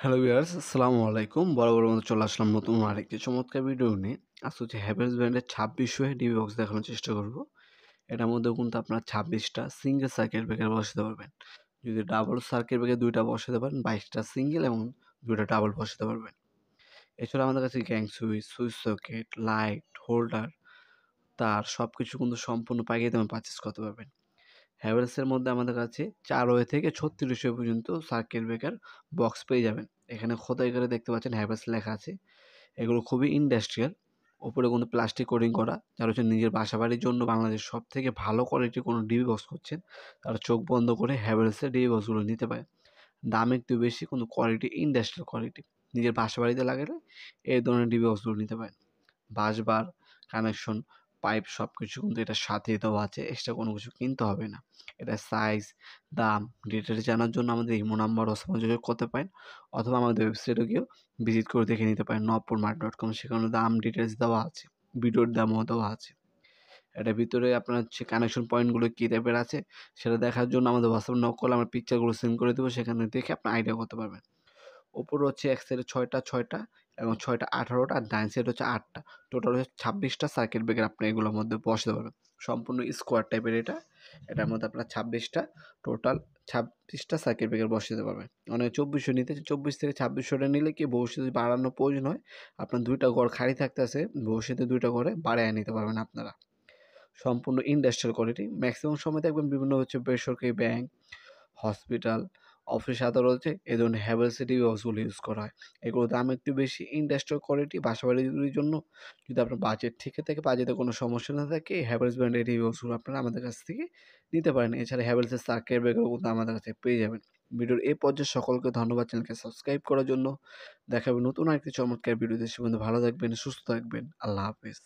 Hello viewers, আসসালামু আলাইকুম। বরাবরের মতো চলে আসলাম নতুন আরেকটি চমৎকার ভিডিও নিয়ে। আজ হচ্ছে হ্যাভেলস ব্র্যান্ডের 2600 ডিবি বক্স দেখানোর চেষ্টা করব। এটার মধ্যে কিন্তু আপনার 26টা সিঙ্গেল সার্কিট ব্রেকার বসাতে পারবেন। যদি ডাবল সার্কিট ব্রেকার 2টা বসাতে পারেন, 22টা সিঙ্গেল এবং 2টা ডাবল বসাতে পারবেন। এছাড়া আমাদের কাছে gang switch, switch socket, light, holder, তার সবকিছু কিন্তু সম্পূর্ণ পাইকারি দামে পারচেজ করতে পারবেন। হ্যাভেলসের মধ্যে আমাদের কাছে 4 ওয়ে থেকে 3600 পর্যন্ত সার্কিট ব্রেকার বক্স পেয়ে যাবেন। এখানে খোদাই করে দেখতে পাচ্ছেন হ্যাভেলস লেখা আছে। এগুলো খুবই ইন্ডাস্ট্রিয়াল। ওপরে কিন্তু প্লাস্টিক কোটিং করা। যারা হচ্ছে নিজের বাসাবাড়ির জন্য বাংলাদেশের সবথেকে ভালো কোয়ালিটির কোনো ডিবি বক্স খুঁজছেন, তারা চোখ বন্ধ করে হ্যাভেলসের ডিবি বক্সগুলো নিতে পারেন। দাম একটু বেশি, কিন্তু কোয়ালিটি ইন্ডাস্ট্রিয়াল কোয়ালিটি। নিজের বাসাবাড়িতে লাগালে এই ধরনের ডিবি বক্সগুলো নিতে পারেন। বাসবার, কানেকশন, পাইপ সবকিছু কিন্তু এটার সাথেই দেওয়া আছে। এক্সট্রা কোনো কিছু কিনতে হবে না। এটার সাইজ, দাম, ডিটেইলস জানার জন্য আমাদের ইমো নাম্বার অথবা যোগাযোগ করতে পারেন, অথবা আমাদের ওয়েবসাইটে গিয়েও ভিজিট করে দেখে নিতে পারেন nopurmart.com। সেখানে দাম ডিটেইলস দেওয়া আছে। ভিডিওর দামও দেওয়া আছে। এটার ভিতরে আপনার হচ্ছে কানেকশন পয়েন্টগুলো কী টাইপের আছে সেটা দেখার জন্য আমাদের হোয়াটসঅ্যাপে নক করলে আমরা পিকচারগুলো সেন্ড করে দেবো। সেখানে দেখে আপনি আইডিয়া করতে পারবেন। উপরে হচ্ছে এক সাইডে 6টা এবং 6টা 18টা, আর ডান সাইড হচ্ছে 8টা। টোটাল হচ্ছে 26টা সার্কিট ব্রেকার আপনি এগুলোর মধ্যে বসাতে পারবেন। সম্পূর্ণ স্কোয়ার টাইপের এটা। এটার মধ্যে আপনার 26টা, টোটাল 26টা সার্কিট ব্রেকার বসাতে পারবেন। অনেকে 2400 নিতে, 24 থেকে 2600টা নিলে কি ভবিষ্যতে যদি বাড়ানোর প্রয়োজন হয়, আপনার 2টা ঘর খালি থাকতেছে, ভবিষ্যতে 2টা ঘরে বাড়ায় নিতে পারবেন আপনারা। সম্পূর্ণ ইন্ডাস্ট্রিয়াল কোয়ালিটি। ম্যাক্সিমাম সময় দেখবেন বিভিন্ন হচ্ছে বেসরকারি ব্যাংক, হসপিটাল, অফিস আদালতে এ ধরনের হ্যাভেলসের টিভি বক্সগুলো ইউজ করা হয়। এগুলোর দাম একটু বেশি, ইন্ডাস্ট্রিয়াল কোয়ালিটি, বাসাবাড়ির জন্য। যদি আপনার বাজেট ঠিক থাকে, বাজেটে কোনো সমস্যা না থাকে, হ্যাভেলস ব্র্যান্ডের টিভি বক্সগুলো আপনারা আমাদের কাছ থেকে নিতে পারেন। এছাড়া হ্যাভেলসের সার্কিট ব্রেকারও কিন্তু আমাদের কাছে পেয়ে যাবেন। ভিডিওর এই পর্যায়ে সকলকে ধন্যবাদ চ্যানেলকে সাবস্ক্রাইব করার জন্য। দেখা হবে নতুন আরেকটি চমৎকার ভিডিওতে। সে পর্যন্ত ভালো থাকবেন, সুস্থ থাকবেন। আল্লাহ হাফেজ।